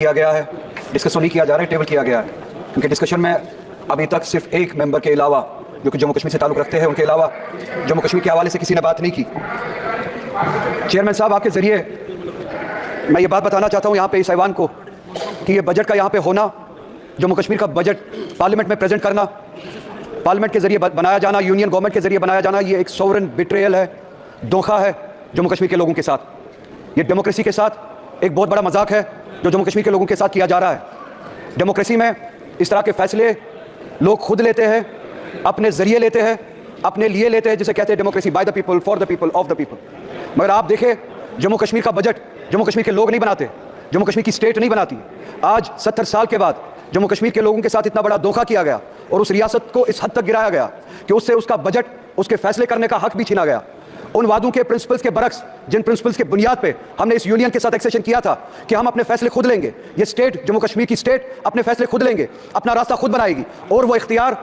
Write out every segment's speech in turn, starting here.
किया गया है, डिस्कस नहीं किया जा रहा है, टेबल किया गया है, क्योंकि डिस्कशन में अभी तक सिर्फ एक मेंबर के अलावा जो कि जम्मू कश्मीर से ताल्लुक़ रखते हैं उनके अलावा जम्मू कश्मीर के हवाले से किसी ने बात नहीं की। चेयरमैन साहब, आपके ज़रिए मैं ये बात बताना चाहता हूँ यहाँ पे इस ऐवान को कि ये बजट का यहाँ पे होना, जम्मू कश्मीर का बजट पार्लियामेंट में प्रेजेंट करना, पार्लियामेंट के ज़रिए बनाया जाना, यूनियन गवर्नमेंट के ज़रिए बनाया जाना, ये एक सोवरेन बिट्रेयल है, धोखा है जम्मू कश्मीर के लोगों के साथ। ये डेमोक्रेसी के साथ एक बहुत बड़ा मजाक है जो जम्मू कश्मीर के लोगों के साथ किया जा रहा है। डेमोक्रेसी में इस तरह के फैसले लोग खुद लेते हैं, अपने ज़रिए लेते हैं, अपने लिए लेते हैं, जिसे कहते हैं democracy, by the people, for the people, of the people. मगर आप देखें, जम्मू कश्मीर का बजट जम्मू कश्मीर के लोग नहीं बनाते, जम्मू कश्मीर की स्टेट नहीं बनाती। आज 70 साल के बाद जम्मू कश्मीर के लोगों के साथ इतना बड़ा धोखा किया गया और उस रियासत को इस हद तक गिराया गया कि उससे उसका बजट, उसके फैसले करने का हक भी छीना गया। उन वादों के प्रिंसिपल्स के बरक्स, जिन प्रिंसिपल्स के बुनियाद पे हमने इस यूनियन के साथ एक्सेशन किया था कि हम अपने फैसले खुद लेंगे, ये स्टेट, जम्मू कश्मीर की स्टेट अपने फैसले खुद लेंगे, अपना रास्ता खुद बनाएगी, और वो इख्तियार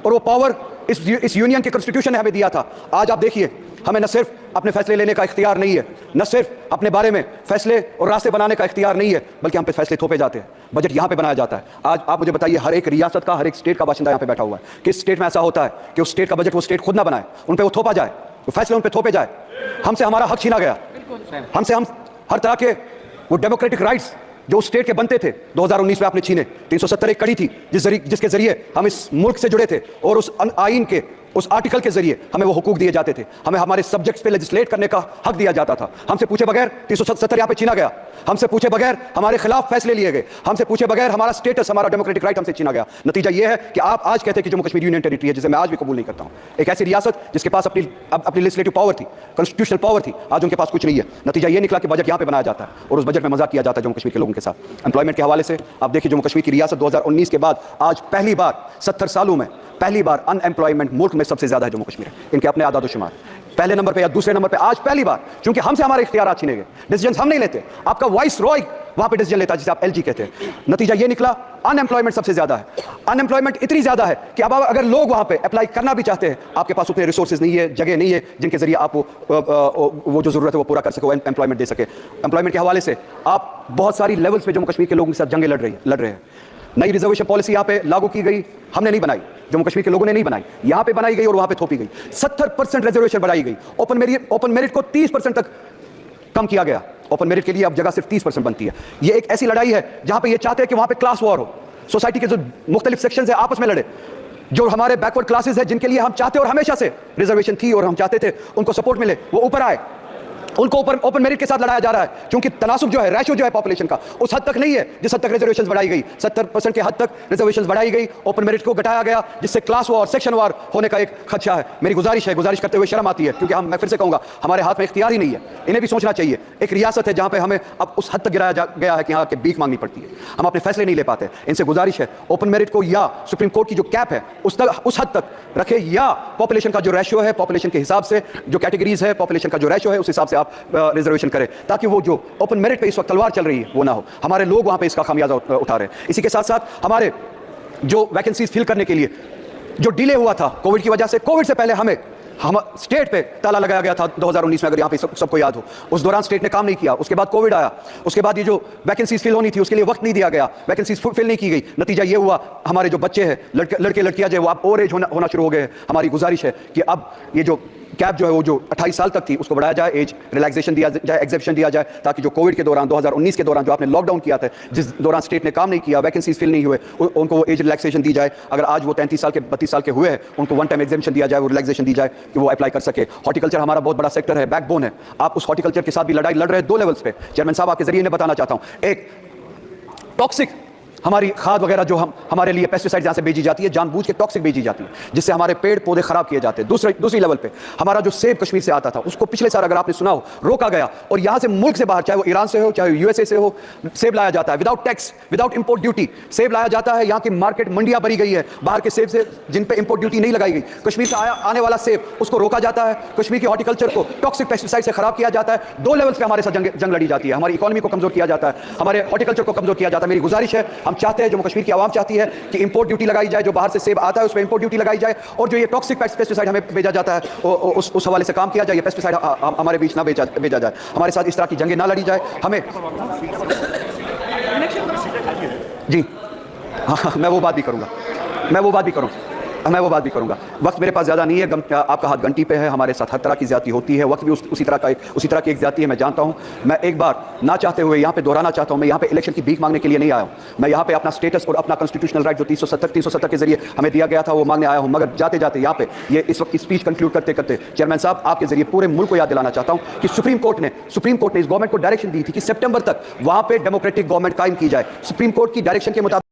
और वो पावर इस यूनियन के कॉन्स्टिट्यूशन ने हमें दिया था। आज आप देखिए, हमें न सिर्फ अपने फैसले लेने का इख्तियार नहीं है, न सिर्फ अपने बारे में फैसले और रास्ते बनाने का इख्तियार नहीं है, बल्कि हम पे फैसले थोपे जाते हैं। बजट यहाँ पे बनाया जाता है। आज आप मुझे बताइए, हर एक रियासत का, हर एक स्टेट का बाशिंदा यहाँ पे बैठा हुआ है। किस स्टेट में ऐसा होता है कि उस स्टेट का बजट वो स्टेट खुद ना बनाए, उन पे वो थोपा जाए, वो फैसले उन पे थोपे जाए? हमसे हमारा हक छीना गया, हमसे हम हर तरह के वो डेमोक्रेटिक राइट्स जो उस स्टेट के बनते थे 2019 में आपने छीने। 370 एक कड़ी थी जिसके जरिए हम इस मुल्क से जुड़े थे, और उस आईन के उस आर्टिकल के जरिए हमें वो हुकूक दिए जाते थे, हमें हमारे सब्जेक्ट्स पे लेजिस्लेट करने का हक दिया जाता था। हमसे पूछे बगैर 370 यहाँ पे छीना गया, हमसे पूछे बगैर हमारे खिलाफ फैसले लिए गए, हमसे पूछे बगैर हमारा स्टेटस, हमारा डेमोक्रेटिक राइट हमसे छीना गया। नतीजा ये है कि आप आज कहते हैं कि जम्मू कश्मीर यूनियन टेरिटरी है, जिसे मैं आज भी कबूल नहीं करता हूँ। एक ऐसी रियासत जिसके पास अपनी लेजिस्लेटिव पावर थी, कॉन्स्टिट्यूशनल पावर थी, आज उनके पास कुछ नहीं है। नतीजा ये निकला कि बजट यहाँ पे बनाया जाता है और उस बजट में मजाक किया जाता है जम्मू कश्मीर के लोगों के साथ। एम्प्लॉयमेंट के हवाले से आप देखिए, जम्मू कश्मीर की रियासत 2019 के बाद आज पहली बार 70 सालों में पहली बार अनएम्प्लॉयमेंट मुल्क में सबसे ज्यादा है जम्मू कश्मीर। इनके अपने आदाद शुमार पहले नंबर पे या दूसरे नंबर पे आज पहली बार, क्योंकि हमसे हमारे इख्तियार छीने गए, डिसीजन हम नहीं लेते, आपका वाइस रॉय वहां पे डिसीजन लेता है, जिसे आप एलजी कहते हैं। नतीजा ये निकला, अनएम्प्लॉयमेंट सबसे ज्यादा है। अनएम्प्लॉयमेंट इतनी ज्यादा है कि अब अगर लोग वहां पे अप्लाई करना भी चाहते हैं, आपके पास उतने रिसोर्सेज नहीं है, जगह नहीं है जिनके जरिए आप वो जो जरूरत है वो पूरा कर सके, एम्प्लॉयमेंट दे सके। एम्प्लॉयमेंट के हवाले से आप बहुत सारी लेवल्स पे जम्मू कश्मीर के लोगों के साथ जंगें लड़ रहे हैं। नई रिजर्वेशन पॉलिसी यहाँ पे लागू की गई, हमने नहीं बनाई, जम्मू कश्मीर के लोगों ने नहीं बनाई, यहाँ पे बनाई गई और वहाँ पे थोपी गई। 70% रिजर्वेशन बढ़ाई गई, ओपन मेरिट को 30% तक कम किया गया। ओपन मेरिट के लिए अब जगह सिर्फ 30% बनती है। ये एक ऐसी लड़ाई है जहाँ पे ये चाहते हैं कि वहाँ पे क्लास वॉर हो, सोसाइटी के जो मुख्तलिफ सेक्शन है आपस में लड़े, जो हमारे बैकवर्ड क्लासेस है जिनके लिए हम चाहते और हमेशा से रिजर्वेशन थी और हम चाहते थे उनको सपोर्ट मिले, वो ऊपर आए, उनको ओपन मेरिट के साथ लड़ाया जा रहा है, क्योंकि तनासुब जो है, रेशो जो है पॉपुलेशन का, उस हद तक नहीं है जिस हद तक रिजर्वेशंस बढ़ाई गई। 70% के हद तक रिजर्वेशंस बढ़ाई गई, ओपन मेरिट को घटाया गया, जिससे क्लास वॉर, सेक्शन वॉर होने का एक खदशा है। मेरी गुजारिश करते हुए शर्म आती है, क्योंकि मैं फिर से कहूंगा, हमारे हाथ में इख्तियार ही नहीं है। इन्हें भी सोचना चाहिए। एक रियासत है जहां पे हमें अब उस हद तक गिराया गया है कि यहाँ के भीख मांगनी पड़ती है, हम अपने फैसले नहीं ले पाते। इनसे गुजारिश है, ओपन मेरिट को या सुप्रीम कोर्ट की जो कैप है उस हद तक रखे, या पॉपुलेशन का जो रेशो है, पॉपुलेशन के हिसाब से जो कैटेगरीज है, पॉपुलेशन का जो रेशो है, उस हिसाब से आप रिजर्वेशन करें, ताकि वो जो ओपन मेरिट पे इस वक्त तलवार चल रही है वो ना हो। हमारे लोग वहां पे इसका खामियाजा उठा रहे हैं। इसी के साथ साथ हमारे जो वैकेंसीज फिल करने के लिए जो डिले हुआ था कोविड की वजह से, कोविड से पहले हम स्टेट पे ताला लगाया गया था 2019 में, अगर यहाँ पे सबको याद हो। उस दौरान स्टेट ने काम नहीं किया, उसके बाद कोविड आया, उसके बाद ये जो वैकेंसीज फिल होनी थी उसके लिए वक्त नहीं दिया गया, वैकेंसीज फिल नहीं की गई। नतीजा ये हुआ, हमारे जो बच्चे हैं, लड़के लड़कियां जो है, वो अब ओवर एज होना शुरू हो गए। हमारी गुजारिश है कि अब ये जो कैप जो है वो जो 28 साल तक थी उसको बढ़ाया जाए, एज रिलैक्सेशन दिया जाए, एग्जेप्शन दिया जाए, ताकि जो कोविड के दौरान 2019 के दौरान जो आपने लॉकडाउन किया था, जिस दौरान स्टेट ने काम नहीं किया, वैकेंसीज फिल नहीं हुए, उनको वो एज रिलैक्सेशन दी जाए। अगर आज वो 33 साल के 32 साल के हुए हैं, उनको वन टाइम एग्जेप्शन दिया जाए, वो रिलैक्सेशन दी जाए कि वो अप्लाई कर सके। हॉर्टिकल्चर हमारा बहुत बड़ा सेक्टर है, बैकबोन है। आप उस हॉर्टिकल्चर के साथ भी लड़ाई लड़ रहे हैं 2 लेवल्स पे। चेयरमैन साहब, आपके जरिए इन्हें बताना चाहता हूं, एक टॉक्सिक हमारी खाद वगैरह जो हमारे लिए पेस्टिसाइड यहाँ से भेजी जाती है, जानबूझ के टॉक्सिक भेजी जाती है, जिससे हमारे पेड़ पौधे खराब किए जाते हैं। दूसरी लेवल पे हमारा जो सेब कश्मीर से आता था, उसको पिछले साल अगर आपने सुना हो, रोका गया, और यहाँ से मुल्क से बाहर, चाहे वो ईरान से हो, चाहे यूएसए से हो, सेब लाया जाता है without tax, without import duty सेब लाया जाता है। यहाँ की मार्केट मंडियां भरी गई है बाहर के सेब से, जिन पे इंपोर्ट ड्यूटी नहीं लगाई गई। कश्मीर से आने वाला सेब, उसको रोका जाता है। कश्मीर की हॉर्टिकल्चर को टॉक्सिक पेस्टिसाइड से खराब किया जाता है। 2 लेवल्स पे हमारे साथ जंग लड़ी जाती है। हमारी इकोनॉमी को कमजोर किया जाता है, हमारे हॉर्टिकल्चर को कमजोर किया जाता है। मेरी गुजारिश है, हम चाहते हैं, जम्मू कश्मीर आवाम चाहती है कि इंपोर्ट ड्यूटी लगाई जाए, जो बाहर से सेब आता है उस पर इंपोर्ट ड्यूटी लगाई जाए, और जो ये टॉक्सिक पेस्टिसाइड हमें भेजा जाता है उस हवाले से काम किया जाए। ये पेस्टिसाइड हमारे बीच ना भेजा जाए, हमारे साथ इस तरह की जंगें ना लड़ी जाए। हमें जी हाँ, मैं वो बात भी करूँगा, मैं वो बात भी करूँगा। वक्त मेरे पास ज़्यादा नहीं है, आपका हाथ घंटी पे है, हमारे साथ हर तरह की ज़्यादती होती है, वक्त भी उसी तरह की एक ज़्यादती है, मैं जानता हूँ। मैं एक बार ना चाहते हुए यहाँ पे दोहराना चाहता हूँ, मैं यहाँ पे इलेक्शन की भीख मांगने के लिए नहीं आया हूँ। मैं यहाँ पे अपना स्टेटस और अपना कॉन्स्टिट्यूशनल राइट जो 370 के जरिए हमें दिया गया था वो मांगने आया हूँ। मगर जाते जाते यहाँ पे ये इस वक्त की स्पीच कंक्लूड करते करते चेयरमैन साहब आपके जरिए पूरे मुल्क को याद दिलाना चाहता हूँ कि सुप्रीम कोर्ट ने इस गवर्नमेंट को डायरेक्शन दी थी कि सितंबर तक वहाँ पे डेमोक्रेटिक गवर्नमेंट कायम की जाए। सुप्रीम कोर्ट की डायरेक्शन के मुताबिक